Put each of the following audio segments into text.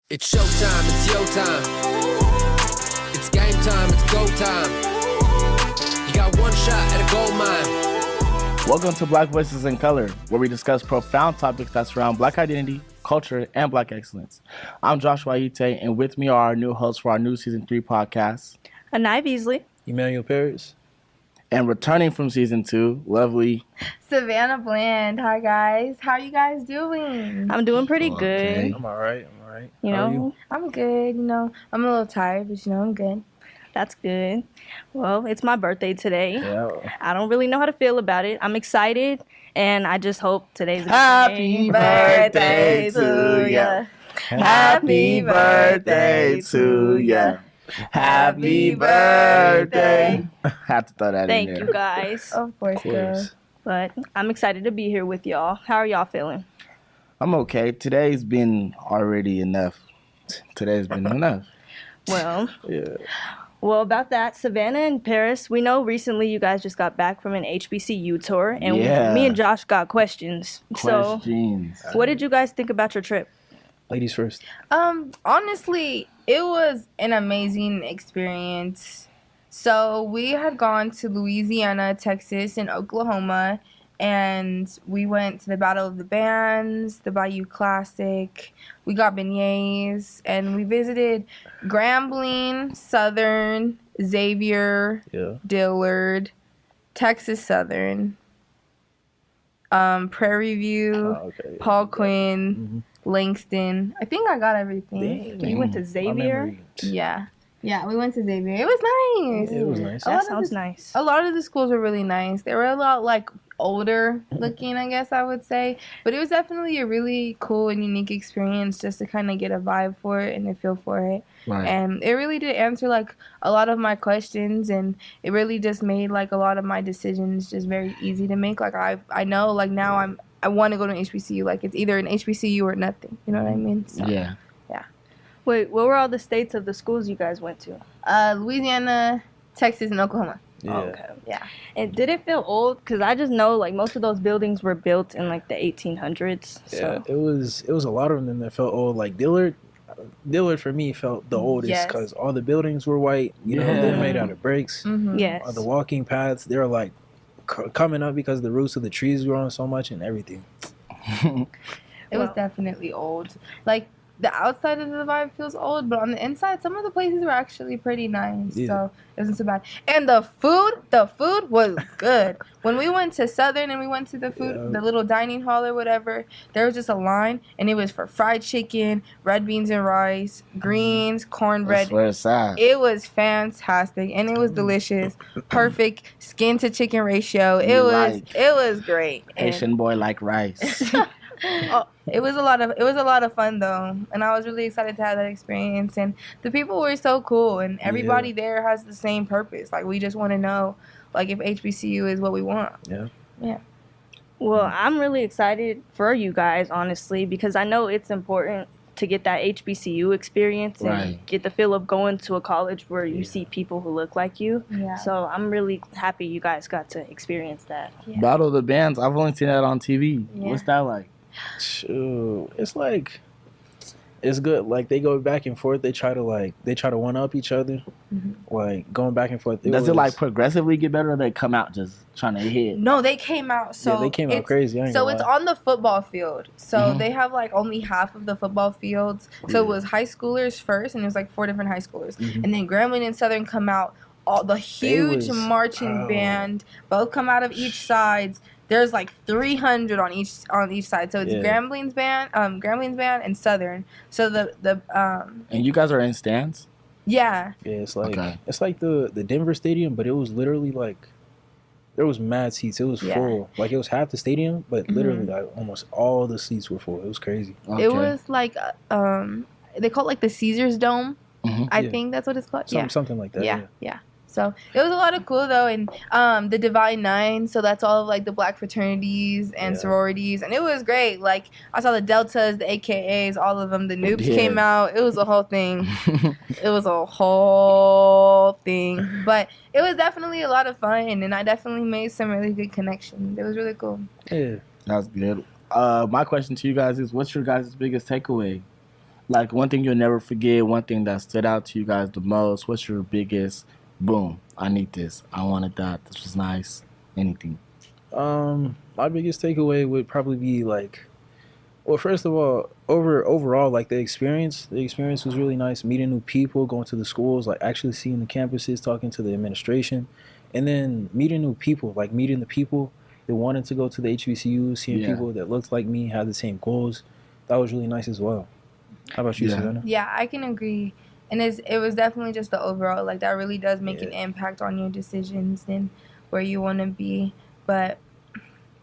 It's showtime, it's yo time. It's game time, it's go time. You got one shot at a gold mine. Welcome to Black Voices in Color, where we discuss profound topics that surround Black identity, culture, and Black excellence. I'm Joshua Ite, and with me are our new hosts for our new Season 3 podcast. Anai Beasley. Emmanuel Paris. And returning from Season 2, lovely Savannah Bland. Hi, guys. How are you guys doing? I'm doing pretty good. I'm all right. You How are know, you? I'm good. I'm a little tired, but I'm good. that's good. Well, it's my birthday today. Yeah. I don't really know how to feel about it. I'm excited, and I just hope today's a Happy birthday to ya. Happy birthday to ya. Happy birthday. Had to throw that Thank in there. you, guys. Of course, girl. But I'm excited to be here with y'all. How are y'all feeling? I'm okay. Today's been already enough. Today's been enough. Well, Yeah. well, about that, Savannah and Paris, we know recently you guys just got back from an HBCU tour, and Yeah. me and Josh got questions. Questions. So, what did you guys think about your trip? Ladies first. Honestly, it was an amazing experience. So we had gone to Louisiana, Texas, and Oklahoma, and we went to the Battle of the Bands, the Bayou Classic. We got beignets, and we visited Grambling, Southern, Xavier, Yeah. Dillard, Texas Southern, Prairie View, Okay. Paul Quinn, Langston. I think I got everything. You went to My Xavier? memory. Yeah. Yeah, we went to Xavier. It was nice. It was nice. A lot That of sounds the- nice. A lot of the schools were really nice. They were a lot older looking, I guess I would say. But it was definitely a really cool and unique experience just to kind of get a vibe for it and a feel for it. Right. And it really did answer a lot of my questions, and it really just made a lot of my decisions just very easy to make. I know now I want to go to an HBCU. It's either an HBCU or nothing. You know what I mean? So, Yeah. Wait, what were all the states of the schools you guys went to? Louisiana, Texas, and Oklahoma. Yeah. Oh, okay. Yeah. And did it feel old? Because I just know most of those buildings were built in the 1800s. Yeah. So It was a lot of them that felt old. Like Dillard for me felt the oldest Yes. because all the buildings were white. You know, Yeah. they're made out of bricks. Mm-hmm. yes, The walking paths, they were coming up because the roots of the trees growing so much and everything. It was Well- definitely old. The outside of the vibe feels old, but on the inside, some of the places were actually pretty nice. Yeah. So it wasn't so bad. And the food was good. When we went to Southern and we went to the Yeah. little dining hall or whatever, there was just a line, and it was for fried chicken, red beans and rice, greens, cornbread. That's where it's at. It was fantastic, and it was delicious. Perfect skin to chicken ratio. It You was great. And- Haitian boy like rice. It was a lot of fun though, and I was really excited to have that experience. And the people were so cool, and everybody there has the same purpose. We just want to know, if HBCU is what we want. Yeah. well, I'm really excited for you guys, honestly, because I know it's important to get that HBCU experience and Right. get the feel of going to a college where you Yeah. see people who look like you. Yeah. So I'm really happy you guys got to experience that. Yeah. Battle of the Bands. I've only seen that on TV. Yeah. What's that like? Shoot. It's good. They go back and forth. They try to one up each other. Going back and forth. Does it progressively get better, or they come out just trying to hit? No, they came out. So Yeah, they came out it's- crazy. I ain't So gonna it's lie. on the football field. So Mhm. they have only half of the football fields. So it Yeah. was high schoolers first, and it was 4 different high schoolers, Mhm. and then Grambling and Southern come out. All the huge was- marching wow. band both come out of each sides. There's 300 on each side. So it's Yeah. Grambling's band, and Southern. So the And you guys are in stands? yeah. Yeah, it's Okay. it's like the Denver Stadium, but it was literally there was mad seats. It was Yeah. full. It was half the stadium, but literally almost all the seats were full. It was crazy. Okay. It was they call it the Caesars Dome. Mhm. I Yeah. think that's what it's called. Something like that. Yeah. So it was a lot of cool though, and the Divine Nine. So that's all of the black fraternities and Yeah. sororities, and it was great. I saw the Deltas, the AKAs, all of them. The Noobs Yeah. came out. It was a whole thing. It was a whole thing, but it was definitely a lot of fun, and I definitely made some really good connections. It was really cool. Yeah. That's good. My question to you guys is, what's your guys' biggest takeaway Like one thing you'll never forget, one thing that stood out to you guys the most. What's your biggest boom? I need this. I wanted that. This was nice. Anything. My biggest takeaway would probably be like, well, first of all, overall, like the experience was really nice. Meeting new people, going to the schools, like actually seeing the campuses, talking to the administration, and then meeting new people, like meeting the people that wanted to go to the HBCU, seeing Yeah. people that looked like me, had the same goals. That was really nice as well. How about you, Yeah. Susanna? Yeah, I can agree. And it was definitely just the overall, like that really does make an Yeah. impact on your decisions and where you want to be. But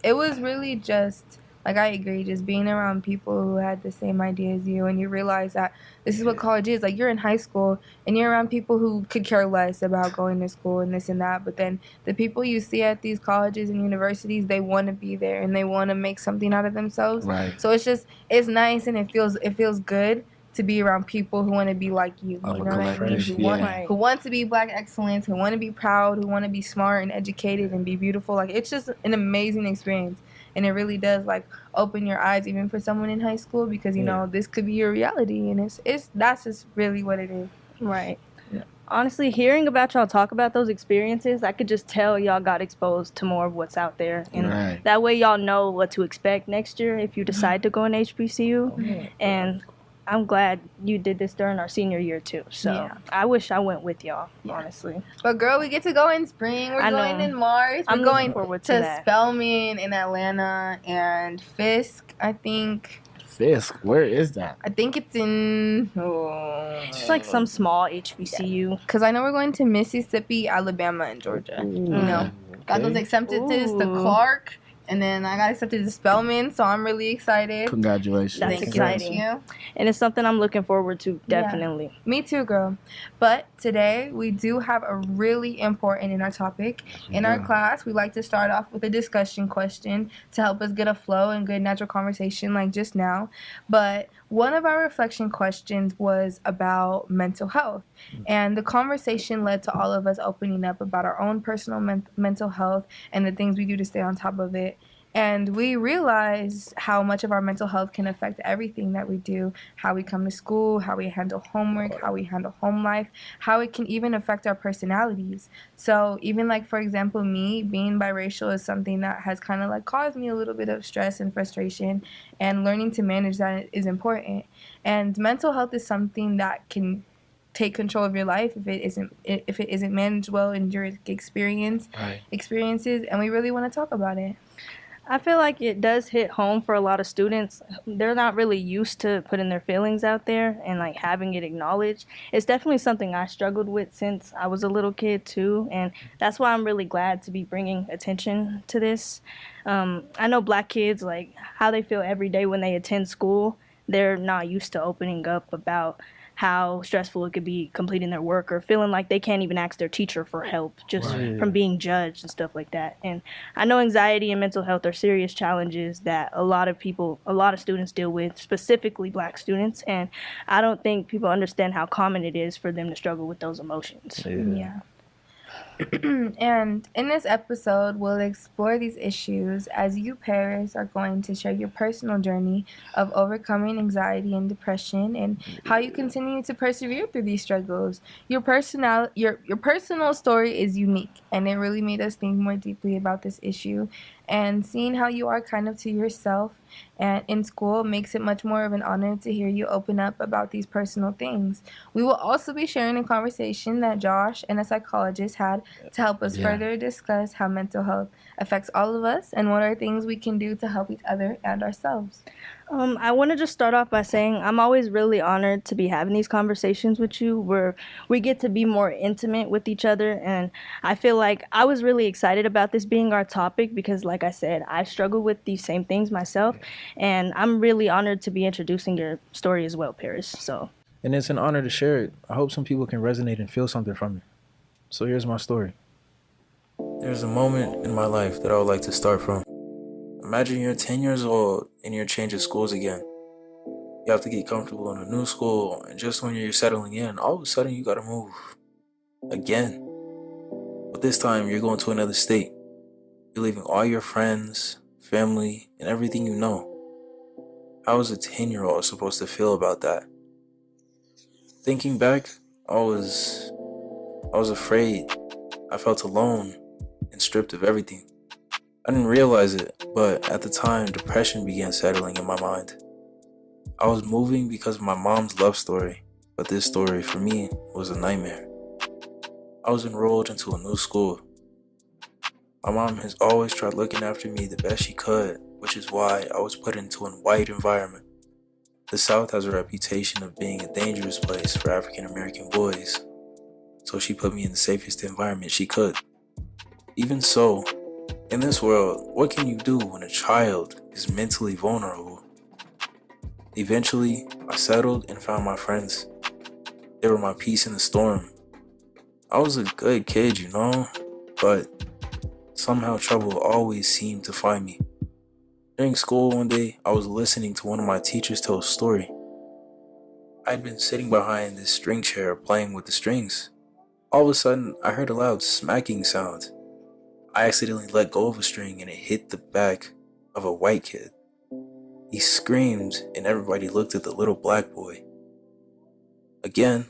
it was really just like I agree, just being around people who had the same idea as you, and you realize that this is what college is. Like you're in high school and you're around people who could care less about going to school and this and that. But then the people you see at these colleges and universities, they want to be there and they want to make something out of themselves. Right. So it's nice and it feels good to be around people who want to be like you. Of You a know what I mean? collective, Who want, yeah. who want to be black excellence, who want to be proud, who want to be smart and educated and be beautiful. Like it's just an amazing experience, and it really does like open your eyes even for someone in high school because you know this could be your reality, and it's that's just really what it is. Right. Yeah. Honestly, hearing about y'all talk about those experiences, I could just tell y'all got exposed to more of what's out there. And Right. that way y'all know what to expect next year if you decide to go in HBCU. And I'm glad you did this during our senior year too. So Yeah. I wish I went with y'all, honestly. But girl, we get to go in spring. We're I know. going in March. We're I'm going looking forward to to that. Spelman in Atlanta and Fisk. I think Fisk, where is that? it's in. It's like some small HBCU. Because I know we're going to Mississippi, Alabama, and Georgia. You know, got those acceptances to Ooh. Clark, and then I got accepted to Spelman, so I'm really excited. Congratulations. That's Thank exciting. you. And it's something I'm looking forward to, definitely. Me too, girl. But today we do have a really important in our topic. In our class, we like to start off with a discussion question to help us get a flow and good natural conversation like just now. But one of our reflection questions was about mental health. And the conversation led to all of us opening up about our own personal mental health and the things we do to stay on top of it. And we realize how much of our mental health can affect everything that we do, how we come to school, how we handle homework, how we handle home life, how it can even affect our personalities. So even like, for example, me being biracial is something that has kind of like caused me a little bit of stress and frustration, and learning to manage that is important. And mental health is something that can take control of your life if it isn't managed well in your experiences, and we really want to talk about it. I feel like it does hit home for a lot of students. They're not really used to putting their feelings out there and like having it acknowledged. It's definitely something I struggled with since I was a little kid too, and that's why I'm really glad to be bringing attention to this. I know black kids, like how they feel every day when they attend school, they're not used to opening up about how stressful it could be completing their work or feeling like they can't even ask their teacher for help just from being judged and stuff like that. And I know anxiety and mental health are serious challenges that a lot of students deal with, specifically black students. And I don't think people understand how common it is for them to struggle with those emotions. Yeah. And in this episode, we'll explore these issues as you, Paris, are going to share your personal journey of overcoming anxiety and depression and how you continue to persevere through these struggles. Your personal story is unique, and it really made us think more deeply about this issue. And seeing how you are kind of to yourself and in school makes it much more of an honor to hear you open up about these personal things. We will also be sharing a conversation that Josh and a psychologist had to help us further discuss how mental health affects all of us and what are things we can do to help each other and ourselves. I want to just start off by saying I'm always really honored to be having these conversations with you where we get to be more intimate with each other. And I feel like I was really excited about this being our topic because, like I said, I struggle with these same things myself. And I'm really honored to be introducing your story as well, Paris. So, And it's an honor to share it. I hope some people can resonate and feel something from it. So here's my story. There's a moment in my life that I would like to start from. Imagine you're 10 years old and you're changing schools again. You have to get comfortable in a new school, and just when you're settling in, all of a sudden you gotta move. Again. But this time you're going to another state. You're leaving all your friends, family, and everything you know. How is a 10-year-old supposed to feel about that? Thinking back, I was afraid. I felt alone and stripped of everything. I didn't realize it, but at the time, depression began settling in my mind. I was moving because of my mom's love story, but this story for me was a nightmare. I was enrolled into a new school. My mom has always tried looking after me the best she could, which is why I was put into a white environment. The South has a reputation of being a dangerous place for African American boys, so she put me in the safest environment she could. Even so, in this world, what can you do when a child is mentally vulnerable? Eventually, I settled and found my friends. They were my peace in the storm. I was a good kid, but somehow trouble always seemed to find me. During school one day, I was listening to one of my teachers tell a story. I'd been sitting behind this string chair playing with the strings. All of a sudden, I heard a loud smacking sound. I accidentally let go of a string and it hit the back of a white kid. He screamed and everybody looked at the little black boy. Again,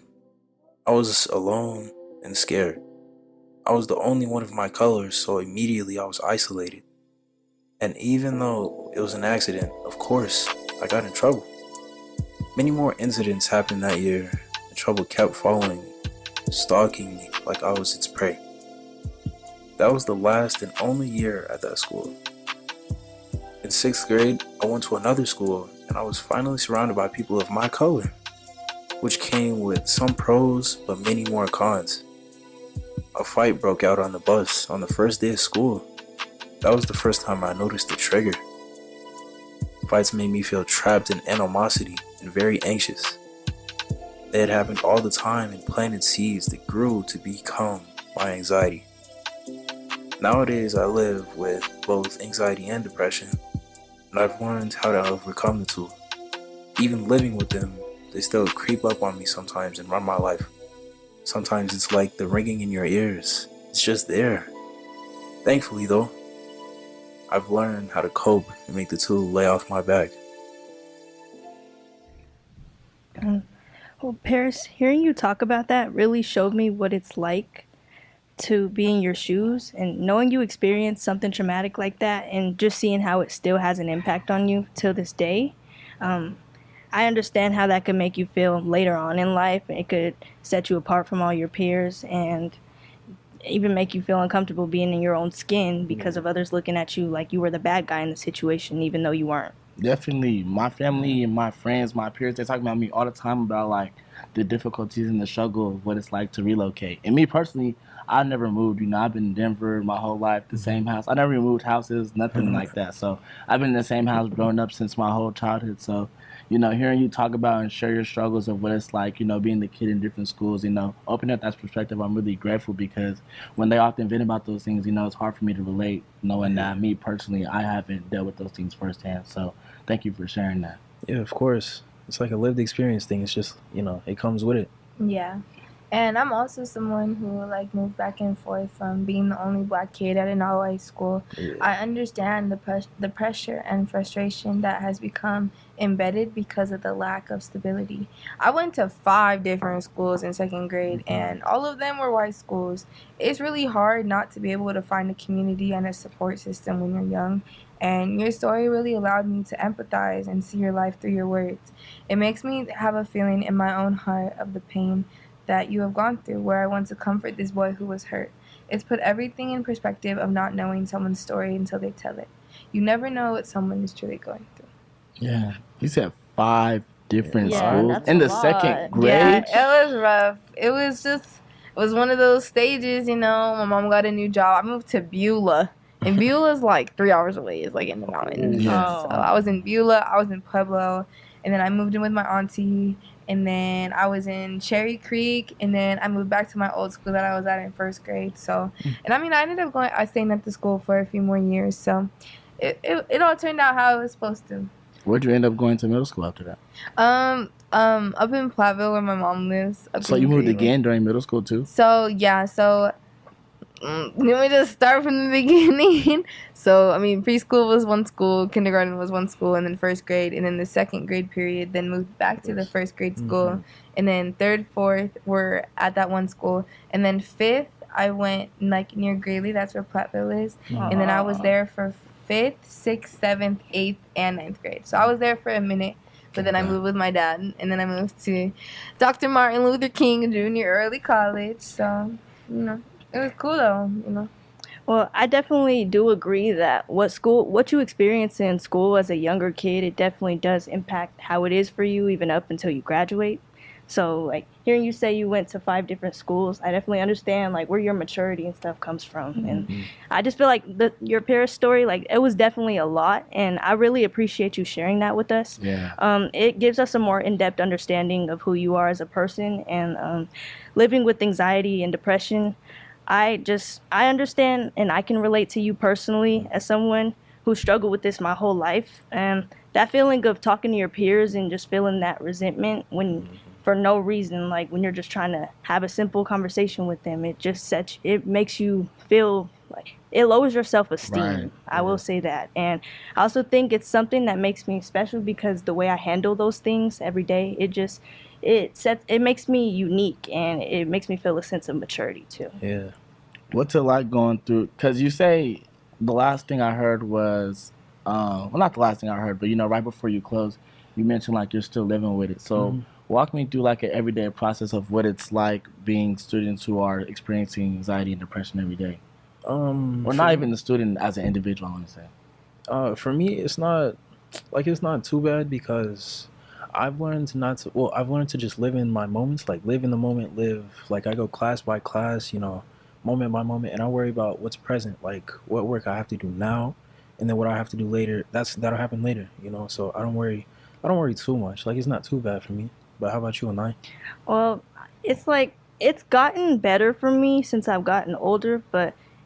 I was alone and scared. I was the only one of my colors, so immediately I was isolated. And even though it was an accident, of course, I got in trouble. Many more incidents happened that year, and trouble kept following me, stalking me like I was its prey. That was the last and only year at that school. In 6th grade, I went to another school, and I was finally surrounded by people of my color, which came with some pros, but many more cons. A fight broke out on the bus on the first day of school. That was the first time I noticed the trigger. Fights made me feel trapped in animosity and very anxious. They had happened all the time and planted seeds that grew to become my anxiety. Nowadays, I live with both anxiety and depression, and I've learned how to overcome the two. Even living with them, they still creep up on me sometimes and run my life. Sometimes it's like the ringing in your ears. It's just there. Thankfully, though, I've learned how to cope and make the two lay off my back. Well, Paris, hearing you talk about that really showed me what it's like to be in your shoes, and knowing you experienced something traumatic like that and just seeing how it still has an impact on you till this day. I understand how that could make you feel later on in life. It could set you apart from all your peers and even make you feel uncomfortable being in your own skin because of others looking at you like you were the bad guy in the situation, even though you weren't. Definitely. My family and my friends, my peers, they talk about me all the time about like the difficulties and the struggle of what it's like to relocate. And me personally, I never moved. I've been in Denver my whole life, the same house. I never moved houses, nothing like that. So I've been in the same house growing up since my whole childhood. So, hearing you talk about and share your struggles of what it's like, being the kid in different schools, open up that perspective. I'm really grateful because when they often vent about those things, it's hard for me to relate, knowing that me personally, I haven't dealt with those things firsthand. So thank you for sharing that. Yeah, of course. It's like a lived experience thing. It's just, it comes with it. Yeah. And I'm also someone who moved back and forth from being the only black kid at an all-white school. Yeah. I understand the pressure and frustration that has become embedded because of the lack of stability. I went to 5 different schools in 2nd grade, and all of them were white schools. It's really hard not to be able to find a community and a support system when you're young. And your story really allowed me to empathize and see your life through your words. It makes me have a feeling in my own heart of the pain that you have gone through, where I want to comfort this boy who was hurt. It's put everything in perspective of not knowing someone's story until they tell it. You never know what someone is truly going through. Yeah. You said 5 different Yeah, schools that's in a the lot. 2nd grade? Yeah, it was rough. It was one of those stages, my mom got a new job. I moved to Beulah. And Beulah's 3 hours away. It's in the mountains. Yeah. So I was in Beulah. I was in Pueblo. And then I moved in with my auntie. And then I was in Cherry Creek. And then I moved back to my old school that I was at in 1st grade. So, and I ended up staying at the school for a few more years. So it all turned out how it was supposed to. Where'd you end up going to middle school after that? Up in Platteville where my mom lives. So you moved again during middle school too? So, yeah. So Let me just start from the beginning. So, I mean, preschool was one school, kindergarten was one school, and then first grade, and then the second grade period, then moved back to the first grade school, and then third, fourth were at that one school, and then fifth, I went like near Greeley, that's where Platteville is, and then I was there for fifth, sixth, seventh, eighth, and ninth grade. So I was there for a minute. But then I moved with my dad, and then I moved to Dr. Martin Luther King Jr. Early College. So, it was cool though. Well, I definitely do agree that what you experience in school as a younger kid, it definitely does impact how it is for you even up until you graduate. So, like, hearing you say you went to 5 different schools, I definitely understand, like, where your maturity and stuff comes from. And I just feel like your Paris story, like, it was definitely a lot, and I really appreciate you sharing that with us. Yeah. It gives us a more in-depth understanding of who you are as a person, and living with anxiety and depression. I understand, and I can relate to you personally as someone who struggled with this my whole life. And that feeling of talking to your peers and just feeling that resentment when for no reason, like when you're just trying to have a simple conversation with them, it makes you feel like it lowers your self-esteem. Right. I will say that. And I also think it's something that makes me special because the way I handle those things every day, it makes me unique, and it makes me feel a sense of maturity too. Yeah. What's it like going through? Because you say the last thing I heard was, well, not the last thing I heard, but right before you closed, you mentioned like you're still living with it. So walk me through like an everyday process of what it's like being students who are experiencing anxiety and depression every day. Or not even the student as an individual, I want to say. For me, it's not too bad because I've learned to just live in my moments, like live in the moment, like I go class by class, moment by moment, and I worry about what's present, like what work I have to do now, and then what I have to do later. That'll happen later, So I don't worry too much. Like it's not too bad for me. But how about you, Anai? Well, it's like it's gotten better for me since I've gotten older,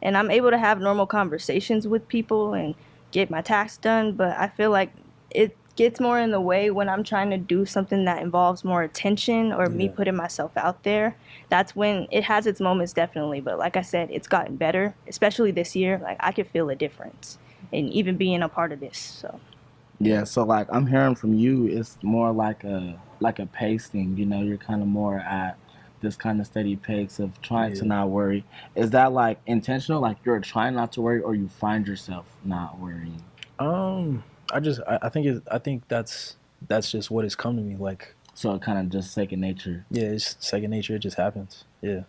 and I'm able to have normal conversations with people and get my tasks done, but I feel like it gets more in the way when I'm trying to do something that involves more attention or me putting myself out there. That's when it has its moments, definitely, but like I said, it's gotten better, especially this year. Like I could feel a difference in even being a part of this. So yeah, so like I'm hearing from you, it's more like a pace thing. You're kind of more at this kind of steady pace of trying to not worry. Is that like intentional, like you're trying not to worry, or you find yourself not worrying? I think that's just what has come to me. Like, so it kind of just second nature. Yeah, it's second nature. It just happens. Yeah.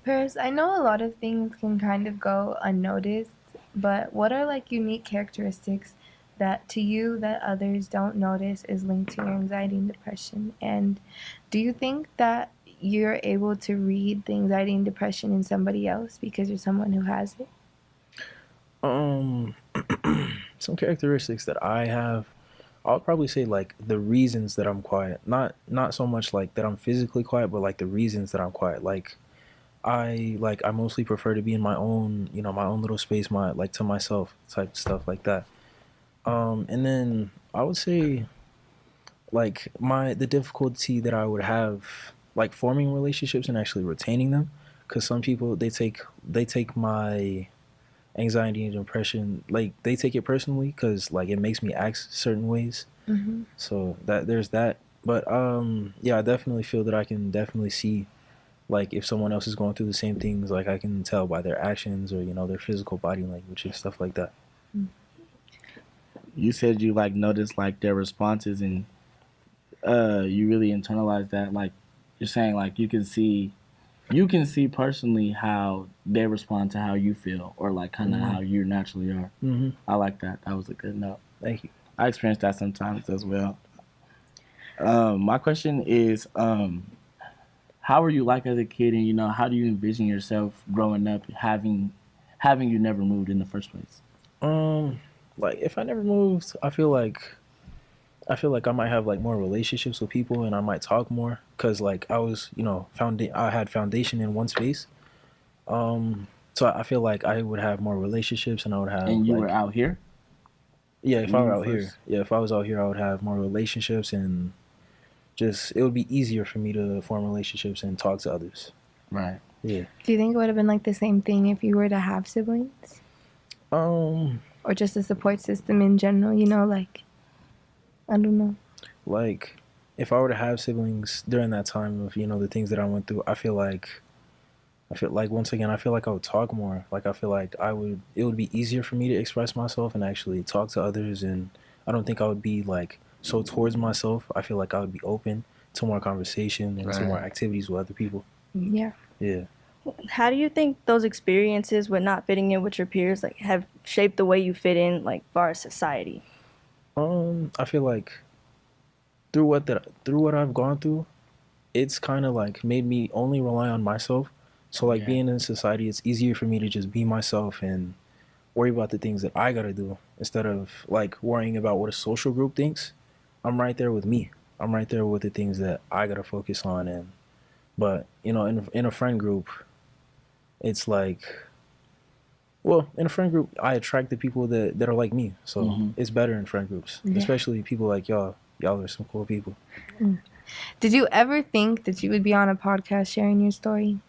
Paris, I know a lot of things can kind of go unnoticed, but what are like unique characteristics that to you that others don't notice is linked to your anxiety and depression? And do you think that you're able to read the anxiety and depression in somebody else because you're someone who has it? Some characteristics that I have, I'll probably say like the reasons that I'm quiet. Not so much like that I'm physically quiet, but like the reasons that I'm quiet. Like I mostly prefer to be in my own, my own little space, to myself type stuff like that. And then I would say like the difficulty that I would have like forming relationships and actually retaining them, because some people they take my anxiety and depression, like they take it personally because like it makes me act certain ways. So there's that. But yeah, I definitely feel that I can definitely see like if someone else is going through the same things. Like I can tell by their actions or their physical body language and stuff like that. You said you like noticed like their responses, and you really internalize that. Like you're saying, like you can see personally how they respond to how you feel, or like kind of how you naturally are. I like that. That was a good note. Thank you. I experience that sometimes as well. My question is, how were you like as a kid, and how do you envision yourself growing up, having you never moved in the first place? Like if I never moved, I feel like I might have like more relationships with people, and I might talk more because like I was, I had foundation in one space. So I feel like I would have more relationships, and I would have. And you were out here? Yeah, if I were out here, if I was out here, I would have more relationships, and just it would be easier for me to form relationships and talk to others. Right. Yeah. Do you think it would have been like the same thing if you were to have siblings? Or just a support system in general, you know, like, I don't know. Like, if I were to have siblings during that time of, you know, the things that I went through, I feel like once again, I feel like I would talk more. Like, I feel like it would be easier for me to express myself and actually talk to others. And I don't think I would be like so towards myself. I feel like I would be open to more conversation and to more activities with other people. Yeah. Yeah. How do you think those experiences with not fitting in with your peers like have shaped the way you fit in like far as society? I feel like through what I've gone through, it's kind of like made me only rely on myself. So like being in society, it's easier for me to just be myself and worry about the things that I gotta do instead of like worrying about what a social group thinks. I'm right there with me. I'm right there with the things that I gotta focus on. And but you know, in a friend group, it's like, well, in a friend group, I attract the people that are like me. So it's better in friend groups, especially people like y'all. Y'all are some cool people. Did you ever think that you would be on a podcast sharing your story?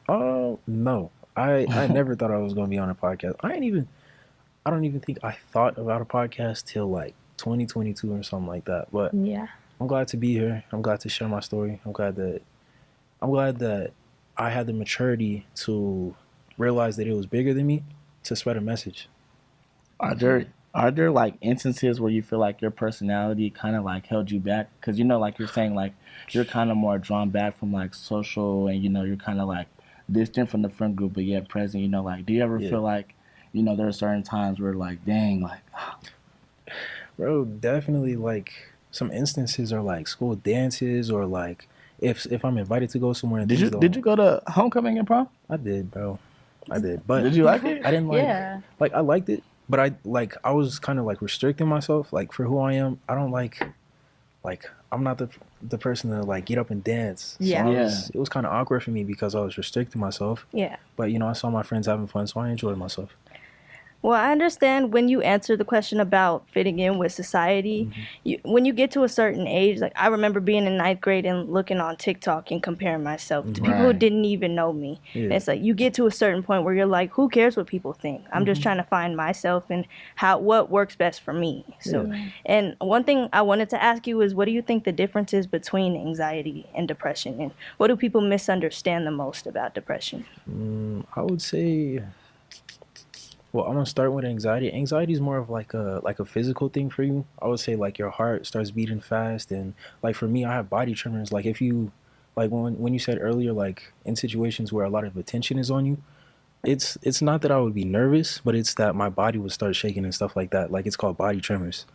No. I never thought I was gonna be on a podcast. I don't even think I thought about a podcast till like 2022 or something like that. But Yeah. I'm glad to be here. I'm glad to share my story. I'm glad that I had the maturity to realize that it was bigger than me to spread a message. Are there like instances where you feel like your personality kind of like held you back? Because you know, like you're saying, like you're kind of more drawn back from like social, and you know, you're kind of like distant from the friend group, but yet present. You know, like do you ever feel like, you know, there are certain times where like, dang, like, Bro, definitely like some instances are like school dances or like if I'm invited to go somewhere and did you go to homecoming and prom? I did, bro. I did. But Did you like it? I didn't like Yeah. like I liked it, but I was kind of like restricting myself like for who I am. I don't like I'm not the person to like get up and dance. So Yeah. it was kind of awkward for me because I was restricting myself. Yeah. But you know, I saw my friends having fun, so I enjoyed myself. Well, I understand when you answer the question about fitting in with society, when you get to a certain age, like I remember being in ninth grade and looking on TikTok and comparing myself to people who Right. didn't even know me. Yeah. And it's like you get to a certain point where you're like, who cares what people think? I'm just trying to find myself and what works best for me. So, and one thing I wanted to ask you is, what do you think the difference is between anxiety and depression, and what do people misunderstand the most about depression? I would say, well, I'm gonna start with anxiety. Anxiety is more of like a physical thing for you. I would say like your heart starts beating fast, and like for me, I have body tremors. Like if you, like when you said earlier, like in situations where a lot of attention is on you, it's not that I would be nervous, but it's that my body would start shaking and stuff like that. Like it's called body tremors.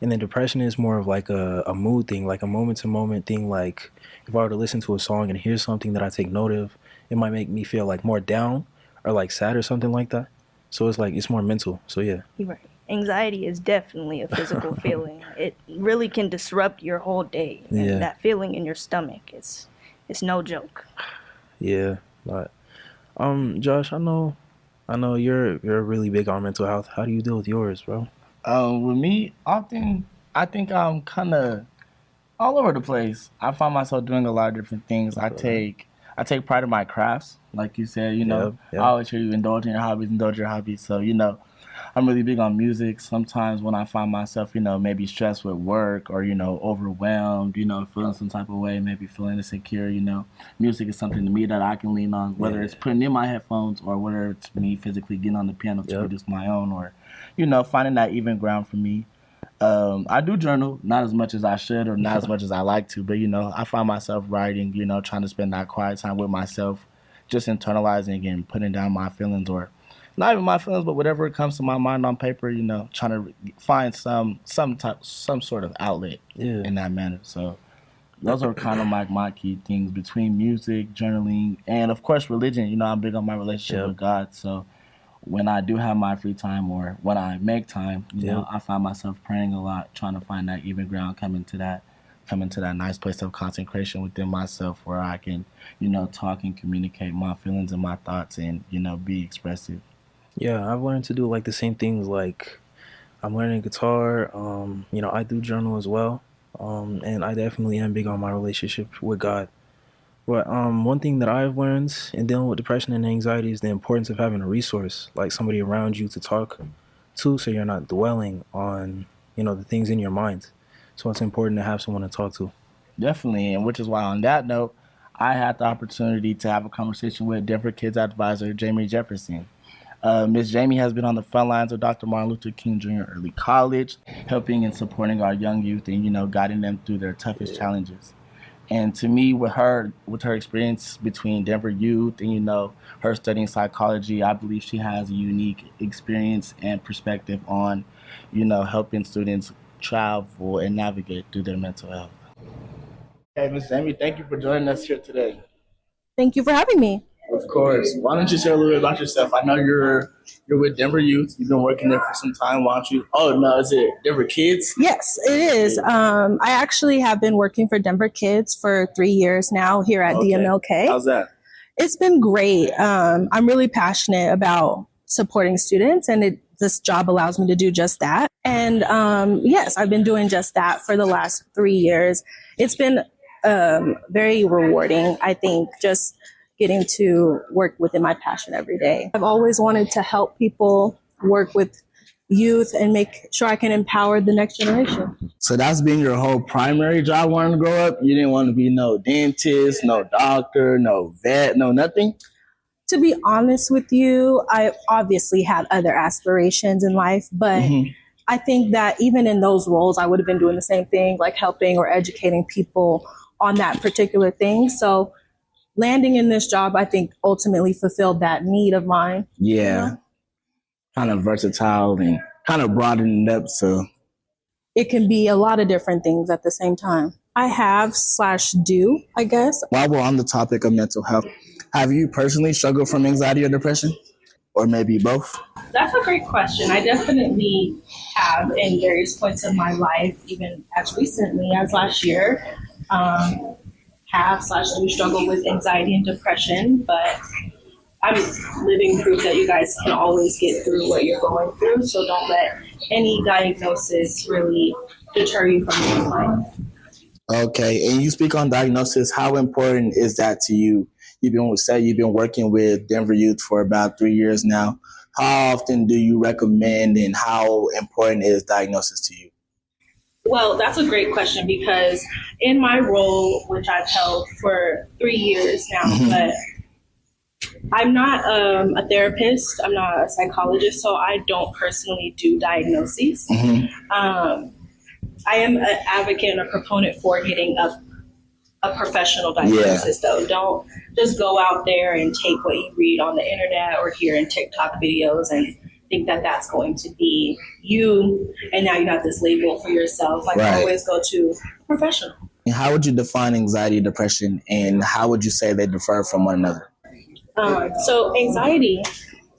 And then depression is more of like a mood thing, like a moment to moment thing. Like if I were to listen to a song and hear something that I take note of, it might make me feel like more down or like sad or something like that. So it's like it's more mental. So yeah. You're right. Anxiety is definitely a physical feeling. It really can disrupt your whole day. And Yeah. that feeling in your stomach, it's no joke. Yeah. But Josh, I know you're really big on mental health. How do you deal with yours, bro? With me, often I think I'm kind of all over the place. I find myself doing a lot of different things. I take pride in my crafts, like you said. You know, Yep. I always hear you indulge in your hobbies. So you know, I'm really big on music. Sometimes when I find myself, you know, maybe stressed with work or you know overwhelmed, you know, feeling some type of way, maybe feeling insecure, you know, music is something to me that I can lean on, whether it's putting in my headphones or whether it's me physically getting on the piano to produce my own, or you know, finding that even ground for me. I do journal, not as much as I should or not as much as I like to, but you know, I find myself writing, you know, trying to spend that quiet time with myself, just internalizing and putting down my feelings, or not even my feelings, but whatever comes to my mind on paper, you know, trying to find some sort of outlet in that manner. So those are kind of like my key things between music, journaling, and of course religion. You know, I'm big on my relationship with God, so when I do have my free time or when I make time, you know, I find myself praying a lot, trying to find that even ground, coming to that nice place of concentration within myself where I can, you know, talk and communicate my feelings and my thoughts and, you know, be expressive. Yeah, I've learned to do like the same things. Like I'm learning guitar. You know, I do journal as well. And I definitely am big on my relationship with God. But one thing that I've learned in dealing with depression and anxiety is the importance of having a resource, like somebody around you to talk to, so you're not dwelling on, the things in your mind. So it's important to have someone to talk to. Definitely, and which is why on that note, I had the opportunity to have a conversation with Denver Kids Advisor Jamie Jefferson. Ms. Jamie has been on the front lines of Dr. Martin Luther King Jr. Early College, helping and supporting our young youth and, guiding them through their toughest challenges. And to me, with her experience between Denver youth and, her studying psychology, I believe she has a unique experience and perspective on, helping students travel and navigate through their mental health. Hey, Ms. Jamie, thank you for joining us here today. Thank you for having me. Of course. Why don't you share a little bit about yourself? I know you're with Denver Youth. You've been working there for some time. Why don't you? Oh no, is it Denver Kids? Yes, it is. I actually have been working for Denver Kids for 3 years now here at DMLK. How's that? It's been great. I'm really passionate about supporting students, and this job allows me to do just that. And yes, I've been doing just that for the last 3 years. It's been very rewarding, I think, just getting to work within my passion every day. I've always wanted to help people, work with youth, and make sure I can empower the next generation. So that's been your whole primary job wanting to grow up? You didn't want to be no dentist, no doctor, no vet, no nothing? To be honest with you, I obviously had other aspirations in life, but I think that even in those roles, I would have been doing the same thing, like helping or educating people on that particular thing. So landing in this job, I think, ultimately fulfilled that need of mine. Yeah. Kind of versatile and kind of broadened it up. So it can be a lot of different things at the same time. I have/do, I guess. While we're on the topic of mental health, have you personally struggled from anxiety or depression? Or maybe both? That's a great question. I definitely have in various points of my life, even as recently as last year. Have/do struggle with anxiety and depression, but I'm living proof that you guys can always get through what you're going through. So don't let any diagnosis really deter you from your life. Okay, and you speak on diagnosis. How important is that to you? You've been working with Denver Youth for about 3 years now. How often do you recommend, and how important is diagnosis to you? Well, that's a great question, because in my role, which I've held for 3 years now, but I'm not a therapist, I'm not a psychologist, so I don't personally do diagnoses. I am an advocate and a proponent for getting a professional diagnosis, though. Don't just go out there and take what you read on the internet or hear in TikTok videos and think that that's going to be you, and now you have this label for yourself. Like, always go to a professional. And how would you define anxiety, depression, and how would you say they differ from one another? So anxiety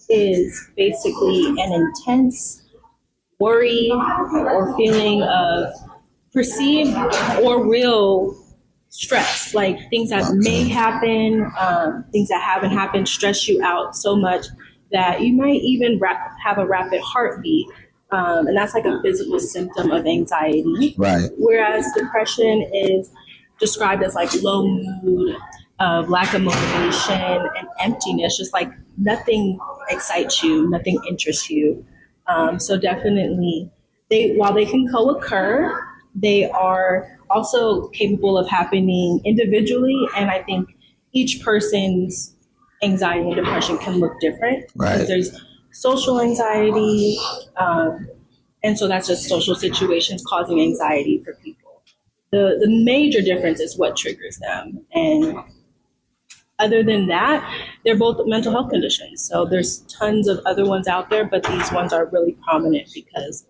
is basically an intense worry or feeling of perceived or real stress, like things that may happen, things that haven't happened stress you out so much that you might even have a rapid heartbeat. And that's like a physical symptom of anxiety. Right. Whereas depression is described as like low mood, lack of motivation, and emptiness, just like nothing excites you, nothing interests you. So definitely, while they can co-occur, they are also capable of happening individually. And I think each person's anxiety and depression can look different. Right. There's social anxiety, and so that's just social situations causing anxiety for people. The major difference is what triggers them. And other than that, they're both mental health conditions. So there's tons of other ones out there, but these ones are really prominent because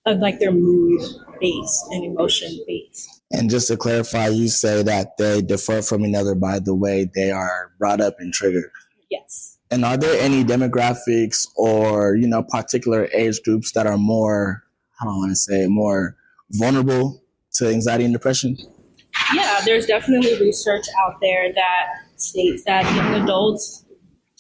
of like their mood based and emotion based. And just to clarify, you say that they differ from another by the way they are brought up and triggered. Yes. And are there any demographics or, particular age groups that are more vulnerable to anxiety and depression? Yeah, there's definitely research out there that states that young adults,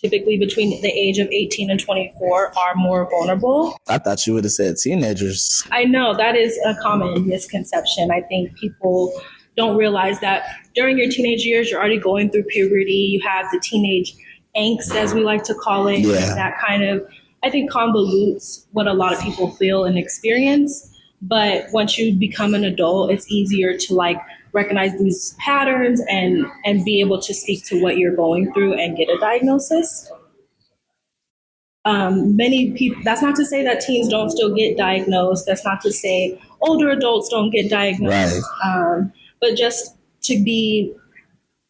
typically between the age of 18 and 24, are more vulnerable. I thought you would have said teenagers. I know that is a common misconception. I think people don't realize that during your teenage years, you're already going through puberty. You have the teenage angst, as we like to call it. Yeah. That kind of, I think, convolutes what a lot of people feel and experience. But once you become an adult, it's easier to like recognize these patterns and be able to speak to what you're going through and get a diagnosis. Many people, that's not to say that teens don't still get diagnosed. That's not to say older adults don't get diagnosed. Right. But just to be,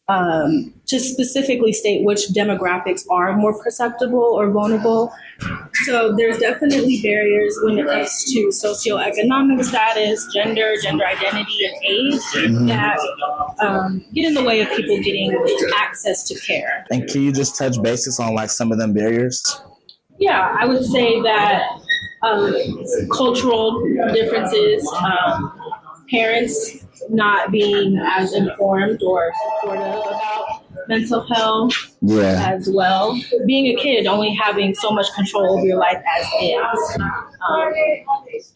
to specifically state which demographics are more susceptible or vulnerable. So there's definitely barriers when it comes to socioeconomic status, gender identity, and age that get in the way of people getting access to care. And can you just touch bases on like some of them barriers? Yeah, I would say that cultural differences, parents not being as informed or supportive about mental health as well. Being a kid, only having so much control over your life as is.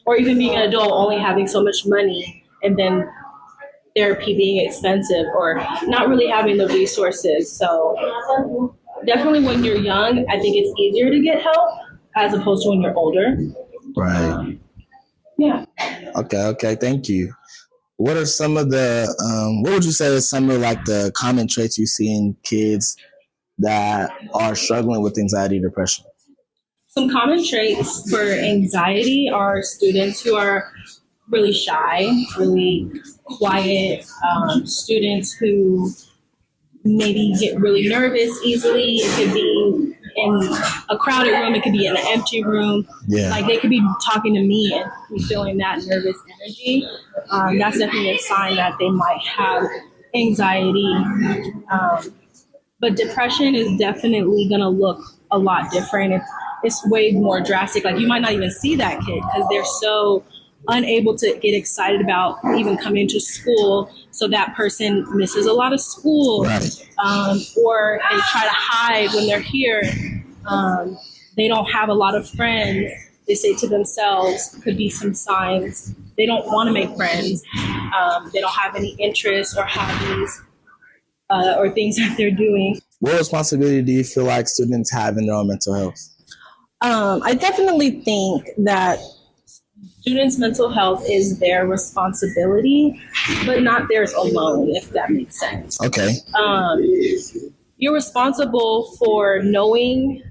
Or even being an adult, only having so much money and then therapy being expensive or not really having the resources. So definitely when you're young, I think it's easier to get help as opposed to when you're older. Right. Yeah. Okay. Thank you. What are some of the, what would you say is some of like the common traits you see in kids that are struggling with anxiety, depression? Some common traits for anxiety are students who are really shy, really quiet, students who maybe get really nervous easily. It could be in a crowded room. It could be in an empty room. Yeah. Like they could be talking to me and be feeling that nervous energy. That's definitely a sign that they might have anxiety. But depression is definitely going to look a lot different. It's way more drastic. Like you might not even see that kid because they're so unable to get excited about even coming to school. So that person misses a lot of school, or they try to hide when they're here. They don't have a lot of friends. They say to themselves, could be some signs. They don't want to make friends. They don't have any interests or hobbies or things that they're doing. What responsibility do you feel like students have in their own mental health? I definitely think that students' mental health is their responsibility, but not theirs alone, if that makes sense. Okay. You're responsible for knowing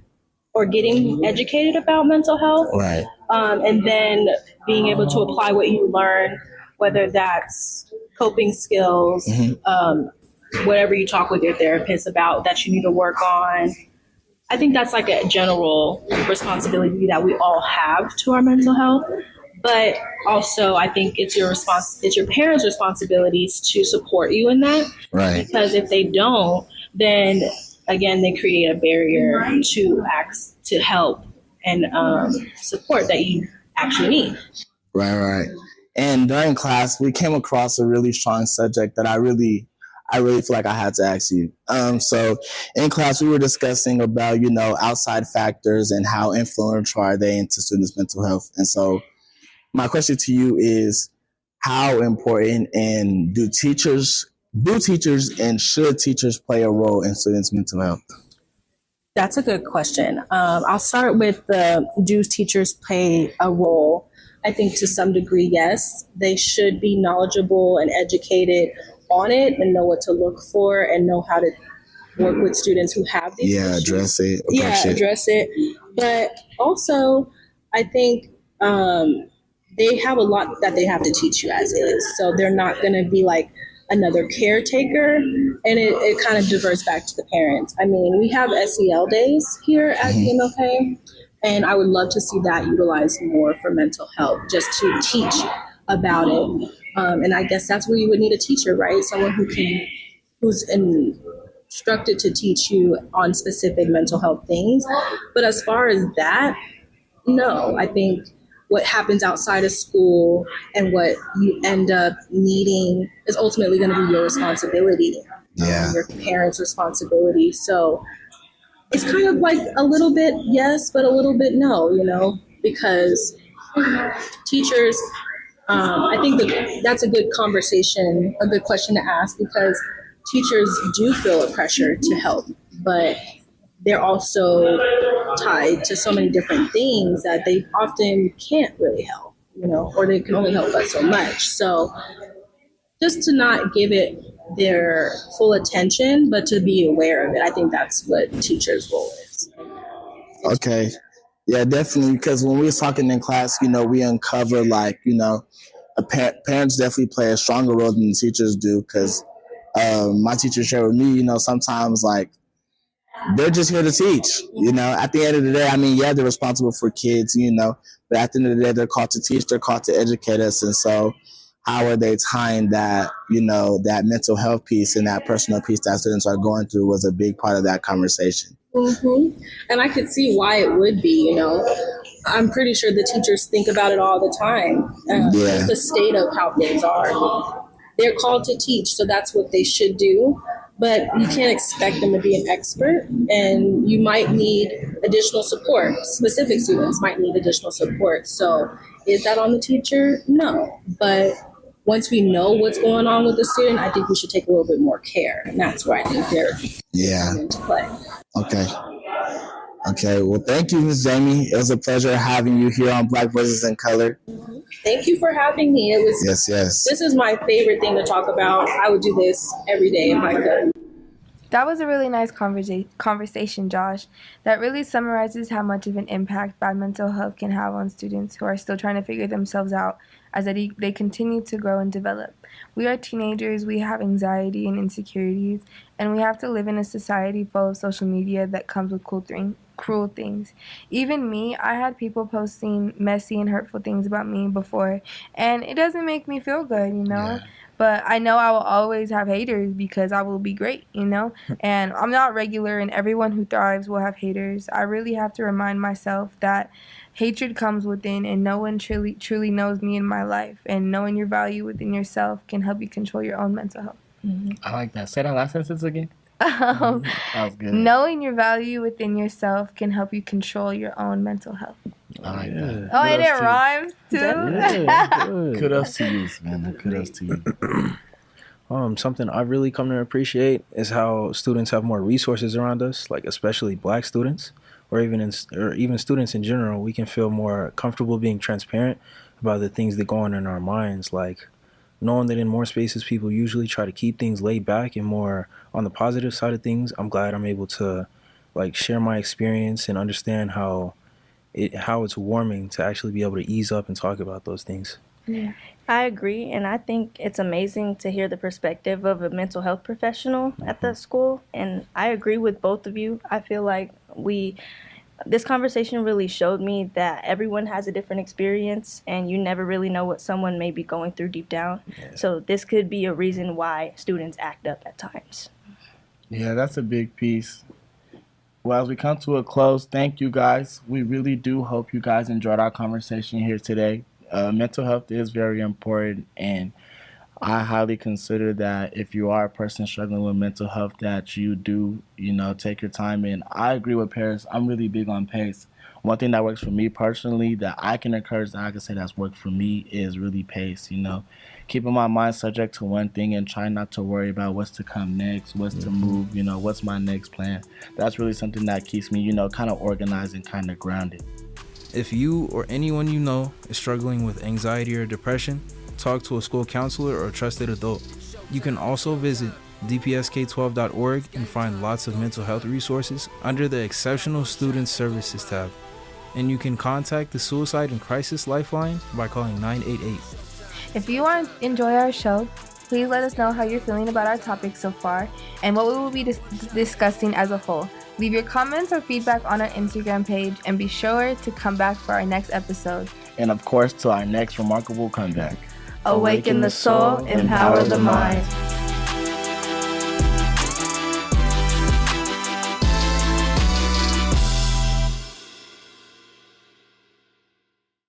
or getting educated about mental health. Right. And then being able to apply what you learn, whether that's coping skills, whatever you talk with your therapist about that you need to work on. I think that's like a general responsibility that we all have to our mental health. But also, I think it's your parents' responsibilities to support you in that. Right. Because if they don't, then again, they create a barrier to help and support that you actually need. Right. And during class, we came across a really strong subject that I really feel like I had to ask you. So in class, we were discussing about, outside factors and how influential are they into students' mental health. And so my question to you is, how important and do teachers and should teachers play a role in students' mental health? That's a good question. I'll start with do teachers play a role? I think to some degree, yes. They should be knowledgeable and educated on it and know what to look for and know how to work with students who have these issues. Address it. Address it. But also, I think they have a lot that they have to teach you as is. So they're not going to be like another caretaker. And it kind of diverts back to the parents. I mean, we have SEL days here at MLK, and I would love to see that utilized more for mental health, just to teach about it. And I guess that's where you would need a teacher, right? Someone who's instructed to teach you on specific mental health things. But as far as that, no, I think what happens outside of school and what you end up needing is ultimately going to be your responsibility, your parents' responsibility. So it's kind of like a little bit yes, but a little bit no, because teachers I think that's a good conversation, a good question to ask, because teachers do feel a pressure to help, but they're also tied to so many different things that they often can't really help, or they can only help but so much. So just to not give it their full attention, but to be aware of it. I think that's what teachers' role is. Okay. Yeah, definitely. Because when we was talking in class, we uncover parents definitely play a stronger role than the teachers do. Because my teacher shared with me, sometimes they're just here to teach. At the end of the day, they're responsible for kids, but at the end of the day, they're called to teach, they're called to educate us. And so how are they tying that, that mental health piece and that personal piece that students are going through was a big part of that conversation. Mm-hmm. And I could see why it would be, I'm pretty sure the teachers think about it all the time. The state of how things are. They're called to teach, so that's what they should do. But you can't expect them to be an expert, and you might need additional support. Specific students might need additional support. So is that on the teacher? No. But once we know what's going on with the student, I think we should take a little bit more care. And that's where I think they're coming into play. Okay. Well, thank you, Ms. Jamie. It was a pleasure having you here on Black Voices in Color. Mm-hmm. Thank you for having me. It was yes. This is my favorite thing to talk about. I would do this every day if I could. That was a really nice conversation, Josh. That really summarizes how much of an impact bad mental health can have on students who are still trying to figure themselves out as they continue to grow and develop. We are teenagers, we have anxiety and insecurities, and we have to live in a society full of social media that comes with cruel things. Even me, I had people posting messy and hurtful things about me before, and it doesn't make me feel good, Yeah. But I know I will always have haters because I will be great, And I'm not regular, and everyone who thrives will have haters. I really have to remind myself that hatred comes within, and no one truly knows me in my life. And knowing your value within yourself can help you control your own mental health. Mm-hmm. I like that. Say that last sentence again. That was good. Knowing your value within yourself can help you control your own mental health. I like that. Oh, and it rhymes too. Yeah, kudos to you, man. Kudos to you. Something I've really come to appreciate is how students have more resources around us, especially Black students, or even students in general. We can feel more comfortable being transparent about the things that go on in our minds, knowing that in more spaces people usually try to keep things laid back and more on the positive side of things. I'm glad I'm able to share my experience and understand how it's warming to actually be able to ease up and talk about those things. Yeah, I agree, and I think it's amazing to hear the perspective of a mental health professional at the school, and I agree with both of you. I feel like this conversation really showed me that everyone has a different experience, and you never really know what someone may be going through deep down. Yeah. So this could be a reason why students act up at times. Yeah, that's a big piece. Well, as we come to a close, thank you guys. We really do hope you guys enjoyed our conversation here today. Mental health is very important, and I highly consider that if you are a person struggling with mental health, that you do, take your time. And I agree with Paris. I'm really big on pace. One thing that works for me personally that I can encourage, that I can say that's worked for me, is really pace, Keeping my mind subject to one thing and trying not to worry about what's to come next, what's to move, what's my next plan. That's really something that keeps me, kind of organized and kind of grounded. If you or anyone you know is struggling with anxiety or depression, talk to a school counselor or a trusted adult. You can also visit dpsk12.org and find lots of mental health resources under the Exceptional Student Services tab. And you can contact the Suicide and Crisis Lifeline by calling 988. If you want to enjoy our show, please let us know how you're feeling about our topic so far and what we will be discussing as a whole. Leave your comments or feedback on our Instagram page, and be sure to come back for our next episode. And of course, to our next remarkable comeback. Awaken the soul, empower the mind.